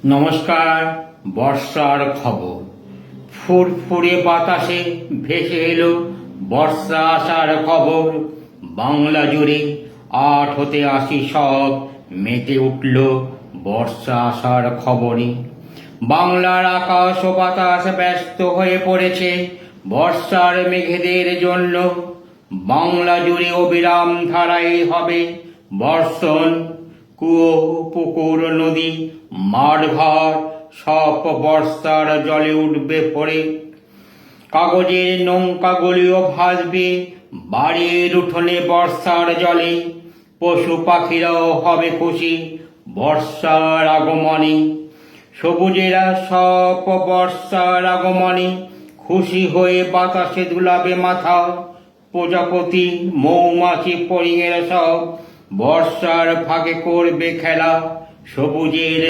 নমস্কার। বর্ষার খবর। ফুরফুরে বাতাসে ভেসে এলো বর্ষা আসার খবর। বাংলা জুড়ে 8 হতে 80 সব মেতে উঠল বর্ষা আসার খবরে। বাংলার আকাশ ও বাতাস ব্যস্ত হয়ে পড়েছে বর্ষার মেঘেদের জন্য। বাংলা জুড়ে অবিরাম ধারায় হবে বর্ষণ। কুয়ো, পুকুর, নদী, মাঠ ঘাট সব বর্ষার জলে উঠবে ভরে। কাগজের নৌকাগুলিও ভাসবে বাড়ির উঠোনে বর্ষার জলে। পশু পাখিরাও হবে খুশি বর্ষার আগমনে। সবুজেরা সব বর্ষার আগমনে খুশি হয়ে বাতাসে দুলাবে মাথা। প্রজাপতি, মৌমাছি, ফড়িংয়েরা সব বর্ষার ফাঁকে করবে খেলা। সবুজের